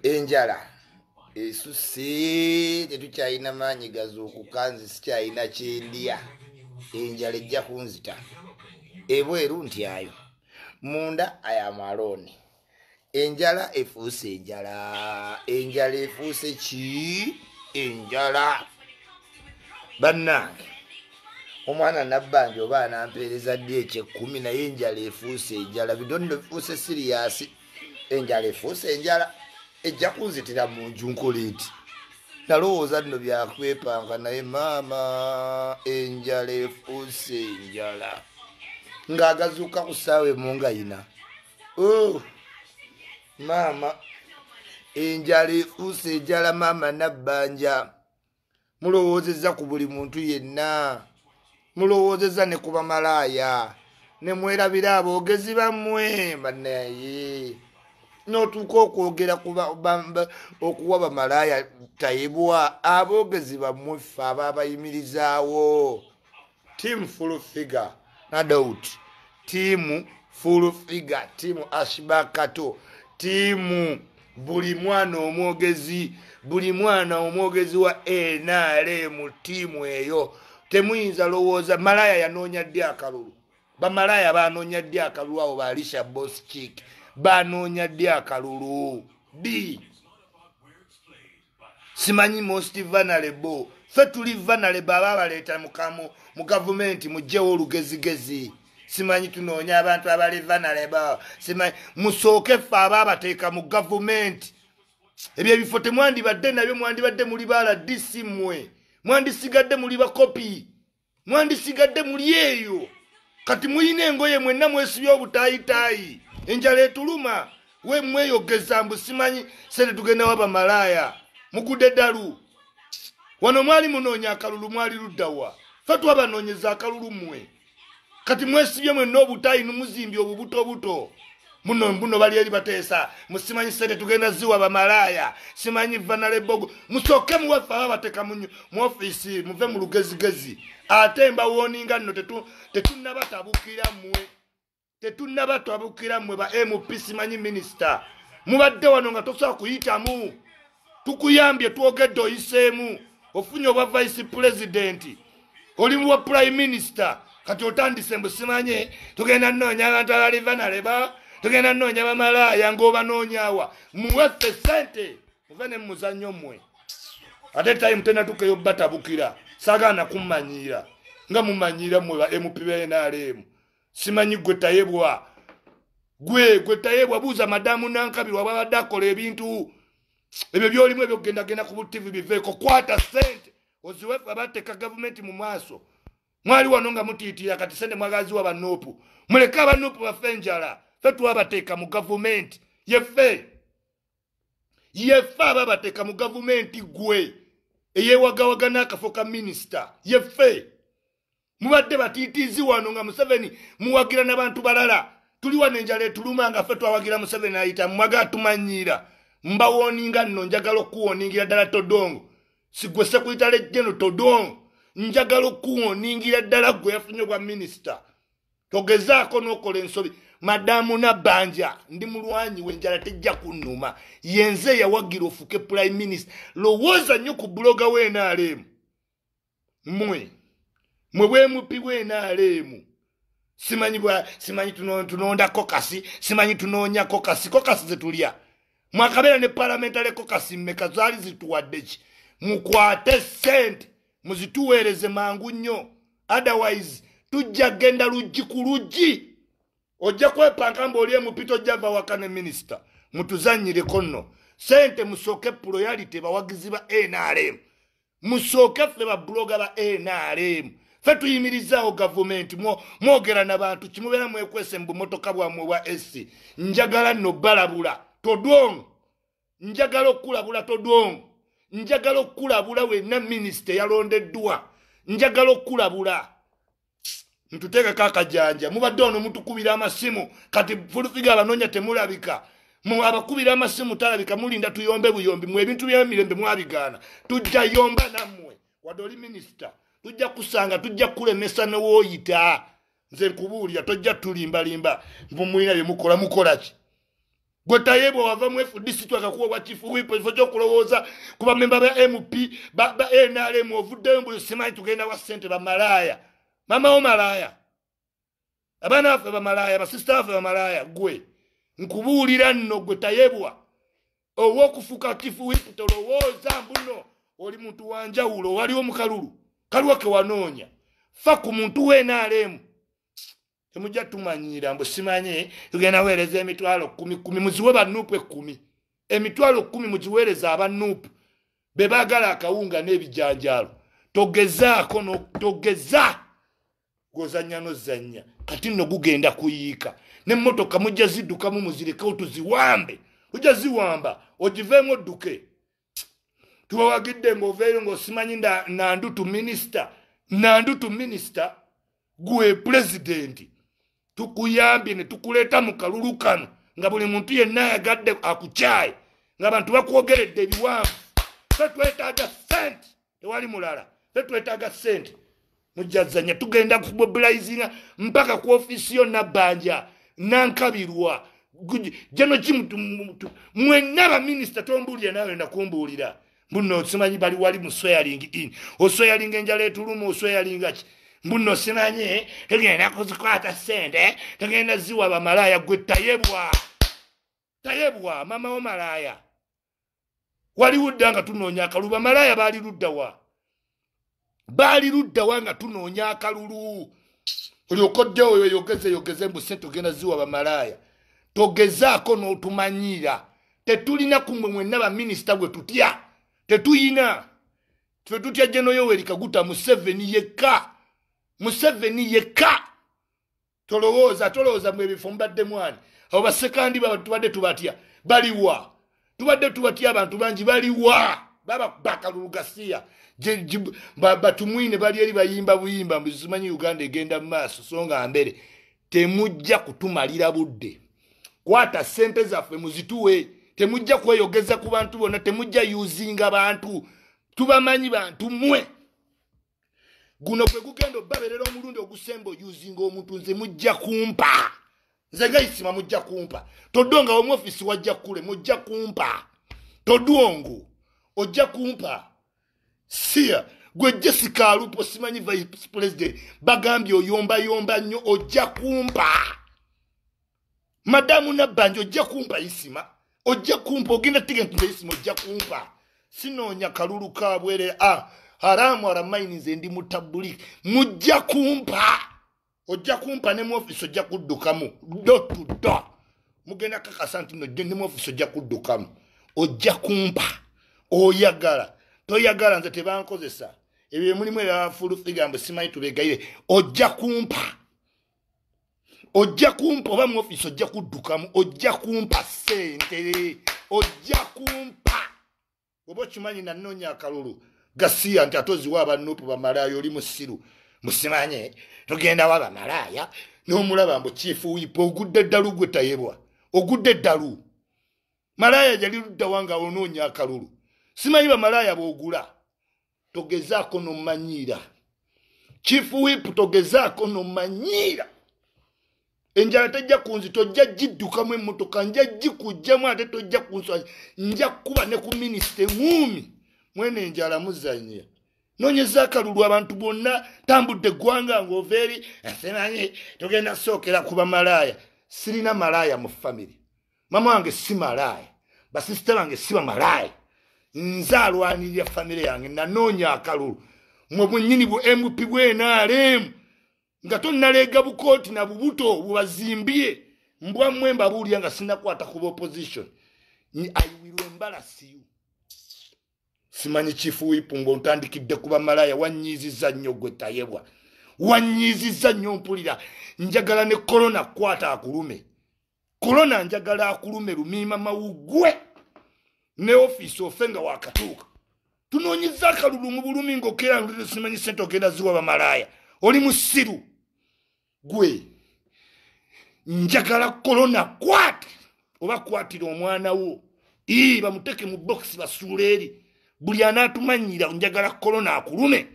enjala esuse tetukyalina maanyi gazuukuka nze sikyalina kyendya enjala ejja kunzita ebweru ntyayo munda ayamwalooni enjala efuuse enjala efuuse ki enjala bannange omwana nabbanja oba anampeereza ddi ekyekumi naye enjala efuuse enjala bidondo bifuuse siriyasi enjala efuuse enjala ejja kunzitira mu nju nkoleeti nalowooza nno byakwepanga naye maama enjala efuuse enjala ng'agazuuka ku ssaawa emungayina maama enjala efuuse enjala maama nabbanja mulowoozezza ku buli muntu yenna mulowoozezza ne ku bamalaaya ne mwerabira aboogezi bammwe bannaye n'otuuka okwogera okuwa bamalaaya tayibwa aboogezi bammwe ffe abaabayimirizaawo team full figure no doubt team full figure team ashbakato team buli mwana omwogezi wa NRM tiimu eyo temuyinza lowooza malaya yanoonya ddi akalulu bamalaya banoonya ddi akalulu awo baalisha boss chick banoonya ddi akalulu ddi simanyi most vulnerable ffe tuli vulnerable aba baleeta mu gavumenti mugjewo olugezigezi simanyi tunoonya abantu abali vulnerable simanyi musooke ffe aba bateeka mu gavumenti ebyo ebifo temwandibadde nabyo mwandibadde muli baala DC mmwe mwandisigadde muli bakopi mwandisigadde muli eyo kati muyina engoye mwenna mwesibya obutaayitaayi enjala etuluma we mweyogeza mbu simanyi sente tugenda waba malaaya mugudde ddalu wano mwali munoonya akalulu mwali luddawa ffe twabanoonyeza akalulu mmwe kati mwesibye mwenna obutaayi numuzimbye obubutobuto muno bali eri bateesa musimanyi sente tugenda ziwa bamalaaya simanyi vanalebogo musooke muwaffe ababateka mu ofiisi muve mu lugezigezi ate mbawoninga nno tetunnabatabukira mmwe ba MP simanyi minisita mubadde wano nga tosobola kuyitamu tukuyambye twogedde oyiseemu ofunye obwa vice president oli muwa prime minister kati otandise mbu simanyi tugenda nnoonya abantu abali vanaleba tugenda nnoonya bamalaaya ng'obanoonyawa muweffe sente muve ne muzannyo mmwe ate time tenatukeyo batabukira saagaana kummanyiira nga mumanyiira mmwe ba MP b'NRM simanyi gwe tayebwa gwe tayebwa buuza madamu Nankabirwa bwabadde akola ebintu ebyo byolimu ebyo kugendagenda ku TV biveeko kwata sente oziweffe abateeka gavumenti mu maaso mwali wano nga mutiitira kati sente mwagaziwa banopu muleke abanopu baffe enjala ffe twabateeka mu gavumenti yeffe ababateeka mu gavumenti gwe eyeewagawaga n'akafo ka minisita yeffe mubadde batiitiizi wano nga Museveni muwagira n'abantu balala tuli wano enjala etuluma nga ffe twawagira Museveni ayita mwaga tumanyiira mbawoninga nno njagala okuwoningira ddala Todongo sigwe sekuyitale jeno Todongo njagala okuwoningira ddala gwe yafunye obwa minisita togezaako n'okola ensobi madamu Nabbanja ndi mulwanyi wenjala tejja kunnuma yenze yawagira ofuke prime minister lowooza nnyo ku buloga w'NRM mmwe bwemupi bw'NRM simanyi tunonda kokasi simanyi tunoonya kokasi zetulya mwakabeera ne parliamentary kokasi mmeka zaali zituwadde ki mukwate sente muzituweereze mangu nnyo otherwise tujja genda luggi ku luggi ojja kwepanga mbu oli MP tojja va waka ne minisita mutuzanyireko nno sente musooke royalty bawagizi ba NRM musooke ffe babuloga ba NRM ffe tuyimirizaawo gavumenti mwogera n'abantu kimubeera mwekwese mu bumotoka bwammwe bwa SC njagala nno balabula Todongo njagala okulabula Todongo njagala okulabula wenna minisita yalondeddwa njagala okulabula ntuteekako akajanja mubadde ono mutukubira amasimu kati fulufiga abanoonya temulabika abakubira amasimu talabika mulinda tuyombe buyombi mu ebintu by'emirembe mwabigaana tujja yomba nammwe wadde oli minisita tujja kusanga tujja kulemesa newooyita nze nkubuulira tojja tulimbalimba mumulina bye mukola ki gwe Tayebwa wava mu FDC twakakuwa wa chief whip ifo kyokulowooza kuba memba ba MP ba NRM ovuddeyo mbu simanyi tugenda wa ssente ba malaya mama o malaya abana afe ba malaya ba sister afe ba malaya gwe nkubuulira nno gwe Tayebwa owokufuka chief whip tolowooza mbuno oli muntu wanjawulo waliwo mu kalulu kaluwa ke wanoonya fa ku muntu we NRM temujja tumanyira mbu simanye tugenda weereza emitwalo 10 muziwe ba nupu 10 emitwalo 10 mujiweereza aba nupu be bagala akawunga n'ebijanjalo togezaako no togeza gozanya no zanya kati no gugenda kuyiika n'emmotoka mujja zidduka mu muzireke tuziwambe ujja ziwamba ogivemo duke tuwagidde ngoveero ngosimanyi nandutu minister gwe president tukuyambye ne tukuleta mu kalulu kano nga buli muntu yenna yagadde akuchaye nga bantu bakwogeredde ebiwanvu twetaaga sente tewali mulala twetaaga sente mujjazanya tugenda kumobilizinga mpaka ku ofisi yonna Banja nankabirwa jeno kimuntu mwenna ba minister tombulira nawe nakumbuulira mbuno simanyi bali wali mu swearing in oswearing enjala etuluma oswearing ki mbuno simanyi tegenda kuzikwata sente tegenda ziwa ba malaya gwe Tayebwa mama o malaya wali udanga tunoonya akalulu ba malaya bali luddawa nga tunoonya akalulu olyokodde oyo yogeze mbu sente ogenda ziwa ba malaya togezaako n'otumanyira tetulina kumwe mwenna ba minister gwe tutya tetuyina twe tutya Jeno Yoweri Kaguta Museveni yekka tolowooza mwe ebifo mbadde mwani abo basekandi tubadde tubatya baliwa tubadde tubatya abantu bangi baliwa baba bakalulu Gasiya batumwine bali eri bayimba buyimba mbizimanyi Uganda egenda mu maaso songa mbere temujja kutumalira budde kwata sente zaffe muzituwe temujja kweyogeza ku bantu bonna temujja yuzinga bantu tubamanyi bantu mwe guno kwe gugendo baberera omulundi ogusembo yuzinga omuntu nze mujja kumpa nze ngayisima mujja kumpa todonga omu ofisi wajja kule mujja kumpa todwongo ojja kumpa sia gwe Jessica Alupo simanyi vice president bagambye oyomba nnyo ojja kumpa madamu Nabbanja ojja kumpa isima ojja kumpa ogenda tigenti isima ojja kumpa sinoonya kalulu kabwere haramu aramaini nze ndi mutabuliki mujja kumpa ojja kumpa ne mu office ojja kuddukamu do mugenda kakasa nti ne mu office ojja kuddukamu ojja kumpa oyagala toyagala nze tebankozesa ebyo mulimu era fulu figambo simanyi tubegaire ojja kumpa oba mu office ojja kuddukamu ojja kumpa sente ojja kumpa oba kimanyi nanoonya akalulu Gasiya nti atoziwa abanupu bamalayo oli musiru musimanye tugenda wa bamalaya n'omulaba mbu chief whip ogudde ddalu gwe Tayebwa ogudde ddalu malaya yali ludda wanga onoonya akalulu simanyi bamalaya boogula togezaako n'omanyira chief whip togezaako n'omanyira enjala tajja kunzi tojja giddukamu emmotoka nja gikujjamu ate tojja kunswa nja kuba ne ku minisita eŋŋumi mwene enjala muzanya nonyeza akalulu abantu bonna tambudde eggwanga ng'oveeri simanyi tugenda sookera ku bamalaya sirina malaya mu family mama wange si malaya basisita bange si bamalaya nze alwanirira family yange nanoonya akalulu mwe bwennyini bu MP bwe NRM nga tonnaleega bukooti na bubuto bubazimbye mbwa mmwe mbabuulira nga sinakwata ku opposition I will embarrass you simanyi chief whip ngo ntandikidde kuba malaya wanyiziza nnyo gwe Tayebwa wanyiziza nnyo mpulira njagala ne corona kwata akulume corona njagala akulume lumima mawugwe ne office ofenga wakatuuka tunoonyiza akalulu mu bulumi ng'okera ndule simanyi sente ogenda ziwa bamalaya oli musiru gwe njagala corona kwate oba kwatira omwana wo bamuteke mu box basuule eri buli anatumanyira njagala corona akulume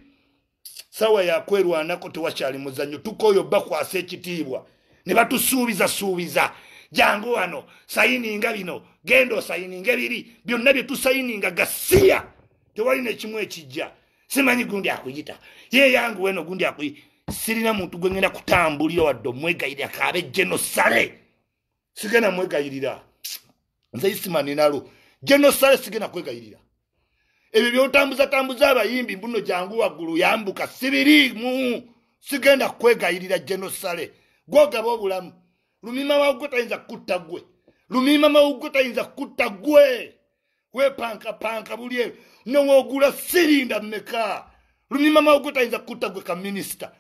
sawa yakwerwanako tewakyali muzannyo tukoyo bakwasa ekitiibwa ne batusuubiza jangu wano sayininga bino gendo sayininga biri byonna bye tusayininga Gasiya tewali nekimu ekijja simanyi gundi akuyita ye yangu weno gundi akuyi sirina muntu gwe ngenda kutambulira wadde omwegayirira kaabe Genosale sigenda mwegayirira nze isimani nalo Genosale sigenda kwegayirira ebyo byotambuza abayimbi mbuno jangu waggulu yambuka sibirimu sigenda kwegayirira Genosale gwogaba obulamu lumima wagwe tayinza kutta gwe lumima mawugwe tayinza kutta gwe wepanka buli nowogula sirinda mmeka lumima mawugwe tayinza kutta gwe ka minister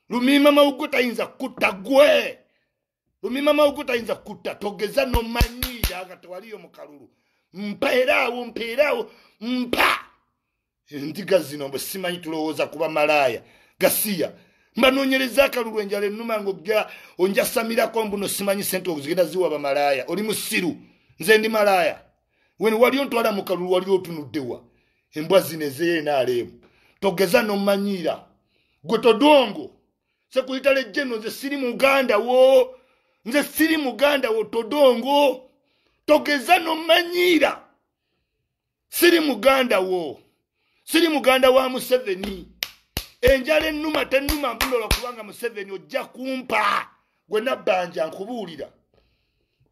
lumima mawugwe tayinza kutta gwe lumima mawugwe tayinza kutta togeza nomanyira katewaliyo mu kalulu mpeerawo mpa ndiga zino mbe simanyi tulowooza kuba malaya Gasiya mbanonyereza akalulu enjala ennuma ng'ojja onjasamirako mbuno simanyi sente okuzigenda ziwa bamalaya oli musiru nze ndi malaya weno wali ontwala mu kalulu wali otunuddewa embwa zino ez'NRM togeza nomanyira gwe Todongo sekuyita lejjeno nze siri muganda wo Todongo togeza nomanyira siri muganda wa Museveni enjala ennuma tennuma mbulola kubanga Museveni ojja kumpa gwe Nabbanja nkubuulira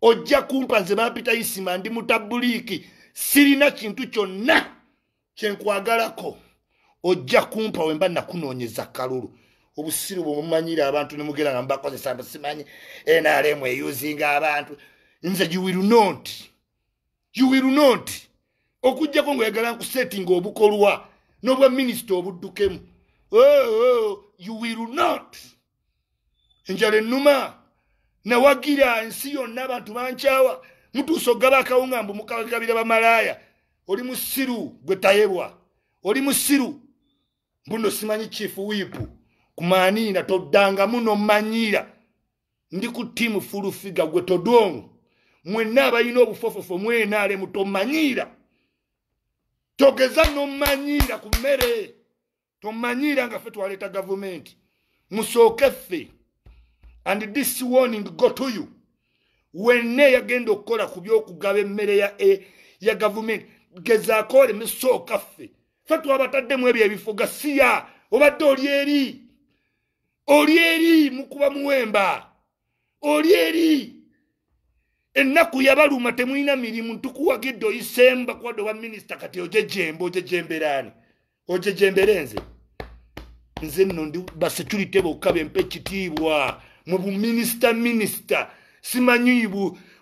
ojja kumpa nze bampita Isima ndi mutabuliki sirina kintu kyonna kyenkwagalako ojja kumpa wemba nakunoonyeza kalulu obusiru bwemumanyira abantu nemugera nga mbakozesa simanyi NRM eyuzinga abantu nze you will not okujjako ng'oyagala nkusettinga obukolwa n'obwa minisita obuddukemu you will not enjala ennuma nawagira ensi yonna abantu bankyawa mutuusa ogaba akawunga mbu mukagabira bamalaya oli musiru gwe tayebwa oli musiru mbuno simanyi chifu wipu kumanina toddangamu nomanyira ndi ku timu fulu figa gwe Todongo mwenna abalina obufofofo mwenaale mutomanyira togeza nomanyira ku mmere tomanyira nga ffe twaleeta gavumenti musooke ffe and this warning go to you wenne yagenda okukola ku byokugaba emmere ya gavumenti gezaako olemusooka ffe twabataddemu ebyo ebifo Gasiya obadde oli eri mukuba muwemba oli eri ennaku yabaluma temulina mirimu tukuwagidde oyisemba kwadde oba minisita kati ojejemberani ojejemberenze nze nno ndi basecurity bokka bempe ekitiibwa mu buminisita simanyi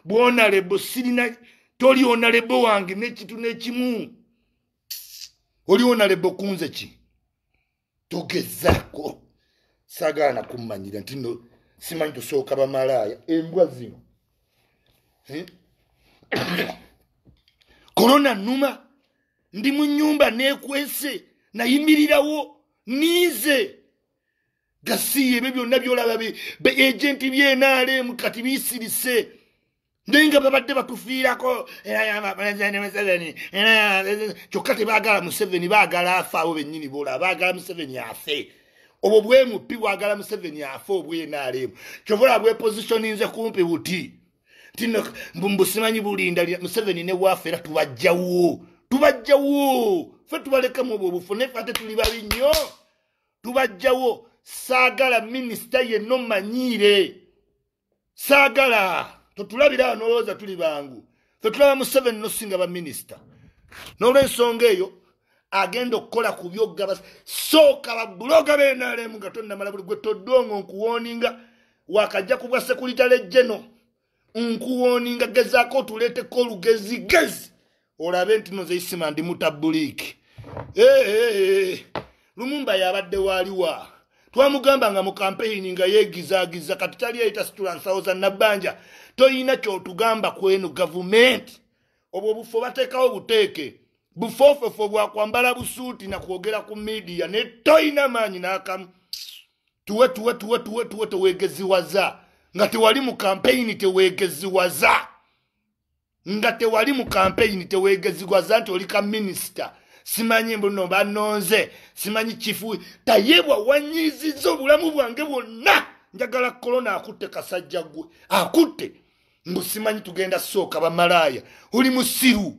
bwonalebo sirina toli onalebo wange n'ekitu n'ekimu oli onalebo kunze ki togezaako sagana kumanyira nti no simanyi tusooka bamalaya embwa zino korona numa ndi mu nnyumba neekwese nayimirirawo nize Gasiya ebyo byonna byolaba agenti by'NRM kati bisirise ndenga babadde batufiirako kyokka tebaagala Museveni baagala afe abo bennyini boolaba baagala Museveni afe obwo bwemupi bwagala Museveni afe obw'NRM kyobola bwepositioninze kumpi buti tino mbusimanyi bulinda Museveni ne waafe era tubajjawo ffe tubalekemu obwo bufu ne ffe ate tuli babi nnyo tubajjawo saagala minisita yenno manyire saagala totulabira noloza tuli bangu totulaba Museveni nosinga ba minisita n'olwensonga eyo agenda okukola ku byogaba sooka babuloga b'NRM nga tonnamala buli gwe Todongo nkuwoninga wakajja kubwa sekuritale jeno nkuwoninga gezaako otuleeteko olugezigezi olabe nti noze Isima ndi mutabuliki Lumumba yabadde waliwa twamugamba nga mu campaign nga yeegizaagiza kati tali ayita situlansawoza Nabbanja toyina kyotugamba kweno gavumenti obwo bufo bateekawo buteeke bufofofo bwakwambala busuuti na kwogera ku media ne toyina maanyi n'akamu tuwe teweegeziwaza nga tewali mu campaign teweegeziwaza nti oli ka minisita simanyi mbuno banonze simanyi chifu tayebwa wanyizizo obulamu bwange bwonna njagala korona akutte kasajja gwe akutte Mbusimanyi tugenda soka bamalaya oli musiru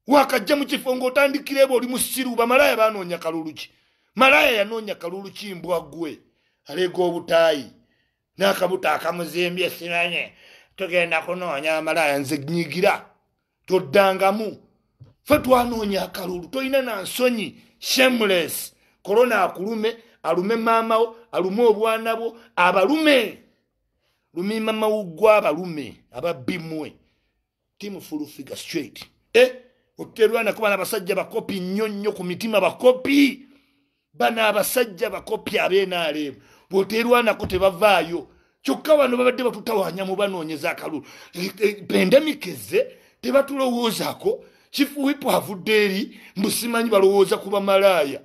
wakajja mu kifo ng'otandikirebo oli musiru bamalaya banoonya kalulu ki malaya yanoonya kalulu ki mbwa gwe alega obutaayi n'akabuto akamuzembye sinanye tugenda kunoonya amalaya nze nyigira toddangamu fe twanoonya akalulu tolina na nsonyi shameless korona akulume alume maamawo alume obwana bwo abalume lumi mama ugwa abalume ababimwe timu full figure straight oterwana kuba n'abasajja bakopi nnyonnyo ku mitima bakopi bana abasajja bakopi ab'NRM bw'oterwanako tebavaayo kyokka wano babadde batutawanya mu banoonyeza akalulu pandemic ezze tebatulowoozaako kifuwipo avudde eri mbusimanyi balowooza ku bamalaya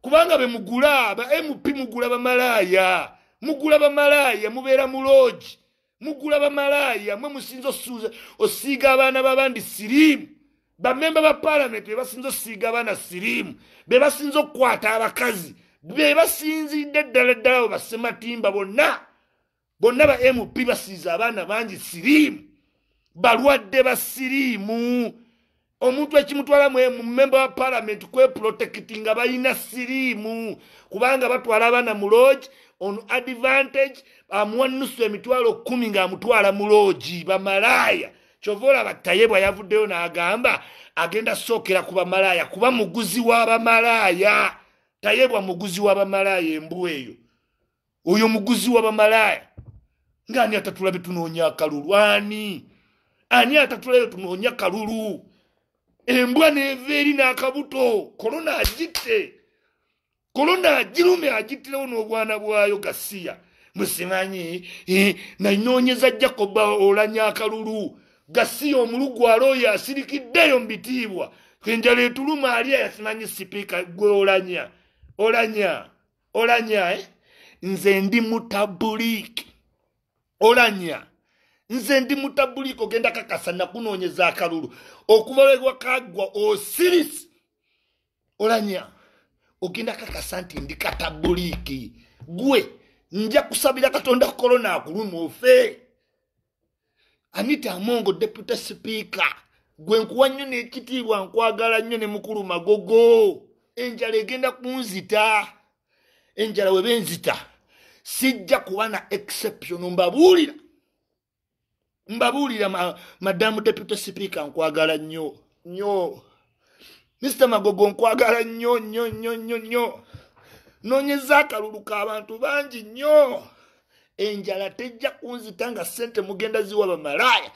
kubanga be mugula ba MP mugula bamalaya mugula bamalaya mubeera mu lodge mugula bamalaya mwe musinzo suuza osiiga abaana babandi sirimu bamemba ba parliament bebasinza osiiga abaana sirimu bebasinza okukwata abakazi bebasinzidde ddala ddala basematimba bonna ba MP basiiza abaana bangi sirimu balwadde ba sirimu omuntu ekimutwala mu member wa parliament kweprotectinga balina sirimu kubanga batwala abaana mu lodge on advantage amuwa nusu emitwalo 10 ng'amutwala mu lodge bamalaya kyovola batayebwa yavuddeyo n'agamba agenda sookera ku bamalaya kuba muguzi w'abamalaya tayebwa muguzi w'abamalaya embu eyo oyo muguzi w'abamalaya ng'ani atatulabe tunoonya akalulu ani atatulabe tunoonya kalulu embwa neeva eri n'akabuto korona agirume agittirewo n'obwana bwayo Gasiya musimanyi nanoonyeza Jacob olanya akalulu Gasiya omulugwala oyo asirikiddeyo mu bitiibwa enjala etuluma ali yasimanyi sipiika gwe olanya nze ndi mutabuliki nze ndi mutabuliki ogenda kakasa nakunoonyeza akalulu okubalebwa kagwa osirisi olanya ogenda kakasa nti ndi katabuliki gwe nja kusabira Katonda korona akuluma ofe Anita Amongo deputy speaker gwe nkuwa nnyo n'ekitiibwa nkwagala nnyo ne mukulu Magogo enjala egenda kunzita enjala webenzita sijja kuba na exception mbabuulira madamu deputy speaker nkwagala nnyo Mr. Magogo nkwagala nnyo noonyeza akalulu k'abantu bangi nnyo enjala tejja kunzita nga sente mugenda ziwa bamalaya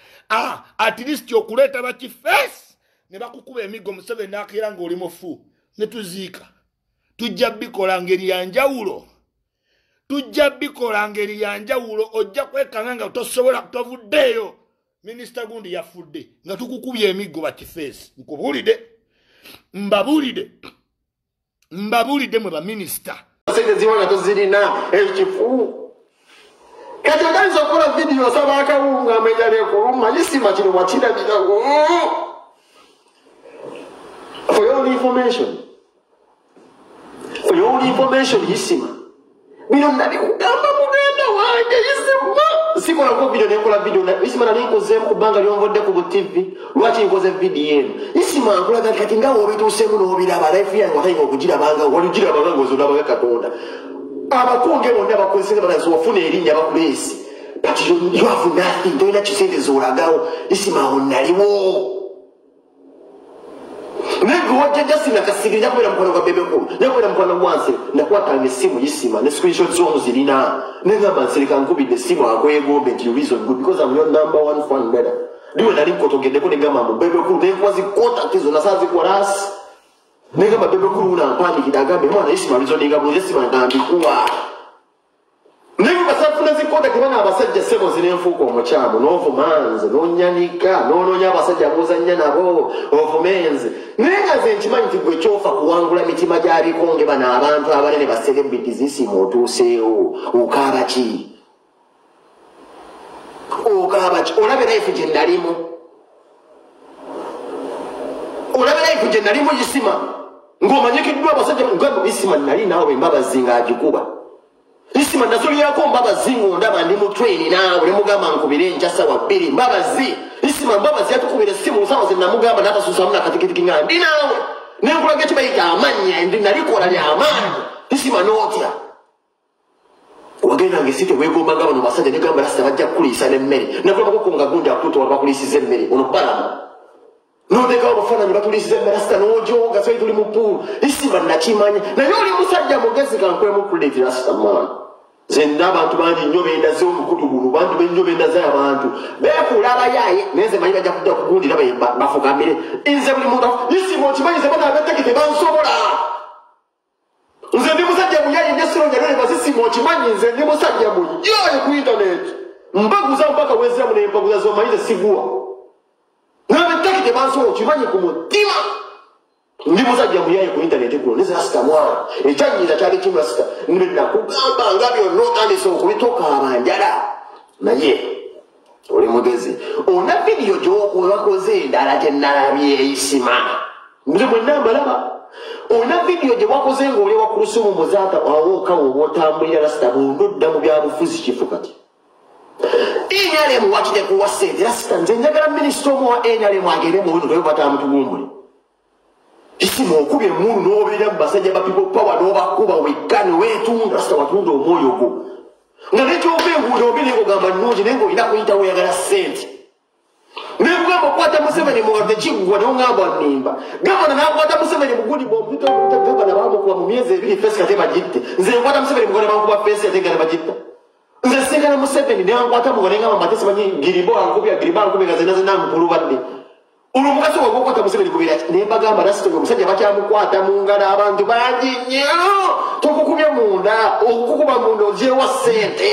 at least okuleeta bakifeesi ne bakukuba emigo Museveni n'akeera ng'oli mufu ne tuziika tujja bikola ngeri ya njawulo ojja kwekanga nga tosobola tovuddeeyo minisita gundi yafudde nga tukukubye emigo bakifeesi mbabuulidde mwe baminisita sente ziwanga tozirina ekifu kati agaliza okukola vidiyo osaba akawunga amenyala ekuluma yisima kino wakirabirawo for your information yisima bino nali kugamba mugenda wange yisima sikolako vidiyo nenkola vidiyo yisima nali nkozeemu kubanga lyonvodde ku TV lwaki nkoze vidiyo eno yisima nkulaga kati nga wobituuseemu n'obiraba life yange watayinga okugirabanga waligirabanga ng'ozolabaga Katonda abakunge bonna bakozesa banazo wafuna erinnya bakuleesi but you have nothing tolina kisente zolagawo yisima naliwo Nego wajja sina kasigiri yakwera mukwano gwa Bebekulu yakwera mukwano gwanse nakwatanga essimu yisima ne screenshot zomu zirina negamba nsereka nkubidde essimu akwegombe nti reason good because I'm your #1 fan better ndiwe nali nkotogeddeko negamba mu Bebekulu nenkuwa zikontakti zonna saazikolas negamba Bebekulu unampandikira agambe mwana yisima lizoninga bulungi yisima ndambikuwa Nego basafuna zikontakti bana abasajja sebo zinenfuuka omukyamu n'ovumanze n'onyanika n'onoonya abasajja b'ozannya nabo ovumenze nenga ze nkimanyi nti gwe kyofa kuwangula mitima gy'abikonge bano abantu abanene ba celebrities yisima otuuseewo okaaba ki olabe life gye nalimu yisima ng'omanyikiddwa abasajja yisima nali naawe embabazi ng'agikuba isima nazuli yako mbabazi ngondaba ndi mu train nawe ne mugamba nkubire njasa wa biri mbabazi isima mbabazi yatukubire simu sawa ze namugamba nata susamuna katikiti kinga ndi nawe ne nkulage kibayita amanya ndi nalikola lya amanya isima notya wagenda ngesite wegomba ngaba no basajja negamba rasta bajja kulisa n'emmere nakuba kukunga gunda akuto wakulisiza emmere ono balama nodeka obufananyi batulisiza emmere rasta nojoga so tuli mu pool isima nakimanya naye oli musajja mugezi kankwemu kuleti rasta man zenda abantu bandi nyobenda zo mukutu gulu bantu benjobenda za abantu bekulaba yaye neze manyi bajja kudda kugundira bafukamire inze buli muntu isima okimanyize bana abetekite bansobola nze ndi musajja muyayi ndesiro nyalole basisimo okimanyi nze ndi musajja muyayi ku internet mbaguza mpaka wezera mu nembaguza zomanyize sigua nabetekite bansobola okimanyi ku mutima ndi musajja muyayi ku internet kuno neze rasta mwana ekyanyiza kyali kimu rasta nibedda kugamba nga byonna otandise okubitoka abanjala naye oli mugezi ona vidiyo gyokobakoze endala gyenalabye isima nze mwenna mbalaba ona vidiyo gye wakoze ng'oli wakulusumu muzaata awokawo obwotambulira rasta bundodda mu byabufuzi kifu kati enyalemu wakitekuwa sente rasta nze njagala minisita omu wa enyalemu agende mu wino toyo batamutugumbule isima okubye emundu n'obeera mu basajja ba people power n'obakuba wekkane weetunda rasta watunda omwoyo gwo nga nekyova enguudo obi nengogamba nnungi naye ng'olina kuyitawo oyagala sente nekugamba okwata Museveni muwadde kiggwa neongamba nnimba gavana nakwata Museveni mugudi bomugavana bamukuba mu myezi ebiri fesi kate bagitte nze nkwata Museveni mugone bankuba fesi ate nga nebagitta nze singana Museveni nenkwata mugone ngamba matesi banyi girimbo ankubya girimbo ankubya nga zenaze nampulubadde olwo mugaso wagokwata Museveni kubira nembagamba rasitoga omusajja bakyamukwata mu ngalo abantu bangi nnyo tokukubya munda okukuba munda ogyewa sente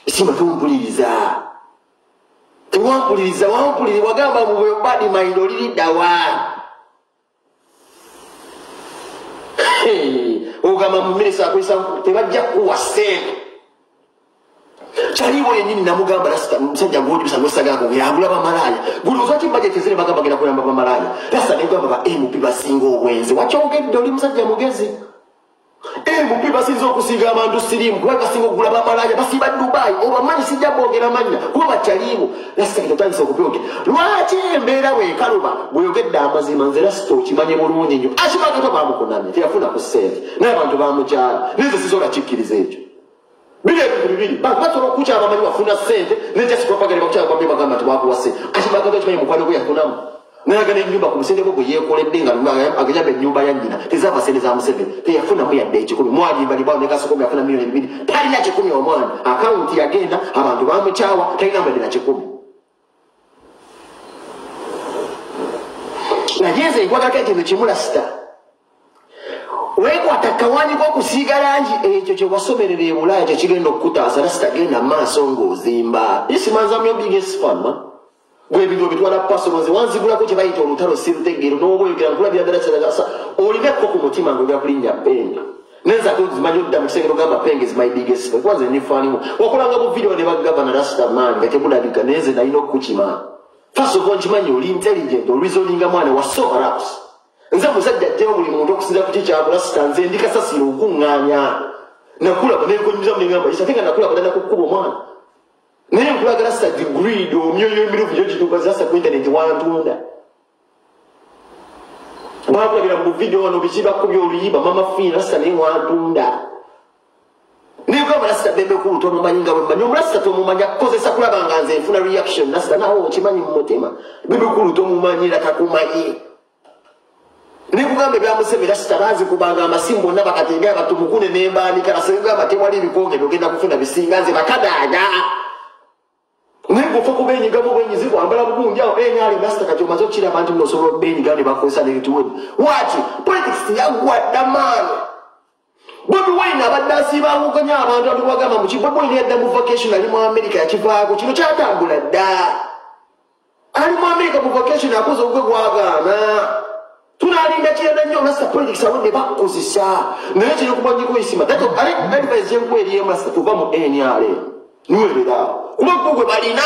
isima tumpuliriza tewampuliriza wampuliriza wagamba mu badi mailo liridawa ogamba mu minisita akulisa tebajja kuwa sente kyaliwo yenyini namugamba rasita musajja ng'ojibisa ng'osagako ng'eyagula bamalaya buli ozwaki bajeti zire bagamba genda kuyamba bamalaya rasita negamba ba mp basinga obwenzi wakyogedde oli musajja mugezi mp basinza okusiiga abantu sirimu kuba basinga okugula bamalaya basiiba dubai obamanyi sijja bwogera manya kuba bakyaliwo rasita ketotandisa okubyogera lwaki embeera weekaluba bweyogedde amazima nze rasita okimanye bulungi nnyo akibagato bamukunamye teyafuna ku ssente naye abantu bamukyala neze sisobola kikkiriza ekyo bile ebintu bibiri basobola okukyala bamanyi wafuna ssente nekyasipropaganda bakukyala bambe bagamba nti bakuwa ssente akibagato ekimanyi mukwano gwe yafunamu nayagala ennyumba ku busente bwe bwe yeekoledde nga aganyamba ennyumba ya nnyina tezaava sente za Museveni teyafunamu yadde ekikumi mwalimbalibwawo nekasokome yafuna miliyoni 2 talina 10 omwana akawunti yagenda abantu bamukyawa talina mbadde na 10 naye nze nkwagako ekintu kimu rasita weekwata kawanyi k'okusiiga langi ekyo kye wasomerera e Bulaaya kye kigenda okukutaasa rasita genda mu maaso ng'ozimba isimanzamyo biggest fan gwe ebintu bitwala pasono nze wanzigulako kye bayita olutalo sirutegeero n'obweyogera nkulabira ddala kiragasa olineko ku mutima ng'ogera kulinnya Penge nenza ate zimanyi odda mu kisengero gamba Penge is my biggest fan kuba nze nifaanimu wakolanga bu video ne bagavana rasita maani nga tebulabika naye nze nalina okukukima first of all nkimanyi oli intelligent olizoninga mwana wasoma raps nze musajja ajjayo buli muntu okusinza ku kikyaku rasita nze ndikasasira okuŋŋaanya nakulaba nenkonyuzamu nengamba isa tenga nakulaba dana kukuba omwana naye nkulaga rasita degree omyoyo emiruvu gyo gituuka rasita ku internet wantunda bakulabira mu video wano bikibakubya oluyiba mama fiina rasita naye wantunda negamba rasita bembekulu tomumanyi nga bwemanyi omurasita tomumanyi akukozesa kulaba nga nze nfuna reaction rasita nawe okimanyi mu mutima bembekulu tomumanyi era takumanyi nekugambe byamusebe rasita bazikubanga amasimu bonna bakatenga batumukune nembanika rasegamba tewali ebikonge byogenda kufuna bisinga nze bakadaaga negofa kubenyigamu bwenyizi kwambala bulungi awo enyali rasita kati omaze okukiraba nti munosobola okubenyigamu ne bakozesa nebituweni wati politics yaggwadda maani Bobi Wine abadde asiibangukanya abantu atubagamba muki Bobi Wine yadda mu vacation ali mu America yakivaako kino kyatambula dda ali mu America mu vacation akoze ogwe gwagaana tunalinda kirada nnyo rasita politics awonde bakozesa naye kiri kumanyiko isima dato advice yenku eriyo rasita tuva mu NRA niwerera kuba gwe balina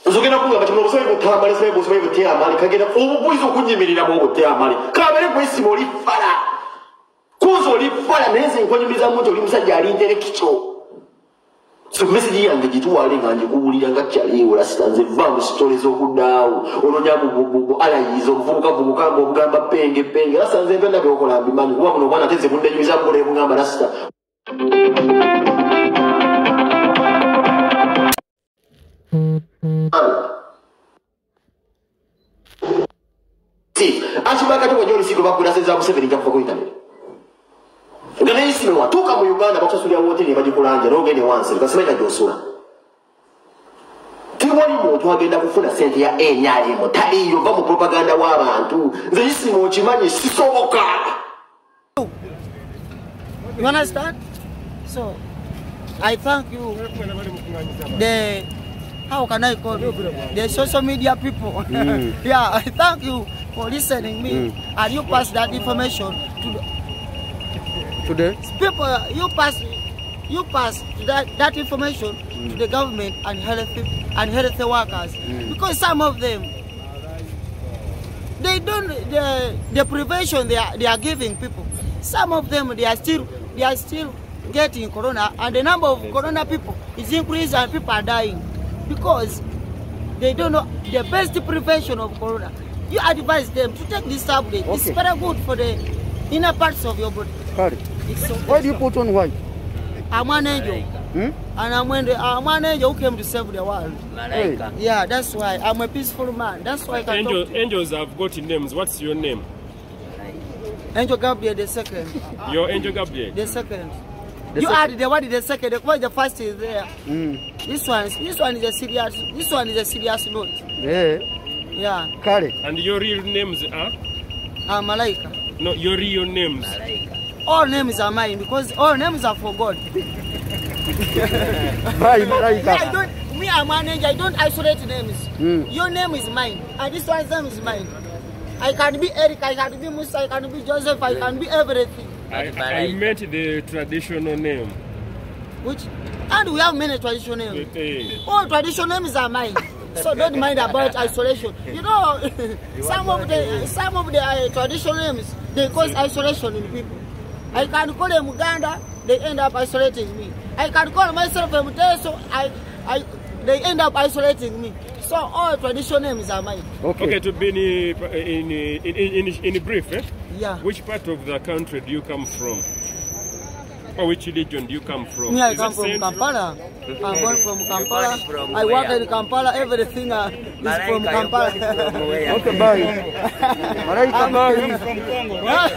uzogenda kungamba kino obusobe butambale sobe busobe butyamali kagenda obubuizo okunyimirira mu butyamali kabere kwesima oli fala Kuzo oli fala neze nkonyumiza moto oli musajja ali intellectual. So message yange gituwale nga njikuwulira nga kyaliwo lasitanze va mu stories okudaawo ononya bububu alayizo obuvubuka bubukambo obugamba penge lasanze mpenda byokola mbimanyi kuba kuno bwana teze mundenyumiza mbole bungamba lasita. Si, achibaka tuko joli siku bakula senza Museveni ngafa ko internet. Ngana isi watuka mu Uganda bakusasulia wote ne bajikulanja rogene wanse kasema josula. Tiwali muntu agenda kufuna sente ya enyali mo taliyo ba mu propaganda w'abantu nze isi mo chimanyi sisoboka. You understand? So I thank you. How can I call you? The social media people. Yeah, I thank you for listening me. And you pass that information to the people. You pass that information to the government and health workers. Because some of them, they don't the prevention they are giving people. Some of them they are still getting corona, and the number of corona people is increasing and people are dying. Because they don't know the best prevention of corona. You advise them to take this tablet. Okay. It's very good for the inner parts of your body. So why do you put on white? I'm an angel. And I'm an angel who came to save the world. Hey. Yeah, that's why. I'm a peaceful man. That's why I can talk to you. Angels have got names. What's your name? Angel Gabriel the second. Your Angel Gabriel? The second. You add the one is the second, the first is there. This one is a serious note. Yeah. Kale. And your real names are? Malaika. No, your real names. All names are mine because all names are for God. Bye, Malaika. I'm a manager, I don't isolate names. Your name is mine, and this one's name is mine. I can be Eric, I can be Musa, I can be Joseph, I can be everything. I meant the traditional name. Which? And we have many traditional names. All traditional names are mine. So don't mind about isolation. You know, some of the traditional names, they cause isolation in people. I can call them Uganda, they end up isolating me. I can call myself a Muteso, they end up isolating me. So all traditional names are mine. Okay, to be in brief, yeah. Which part of the country do you come from? Or which region do you come from? Me, I come from Kampala. I'm born from Kampala. I work in Kampala. Everything is from Kampala. Okay, bye. Malaika, bye. I'm from Congo, right?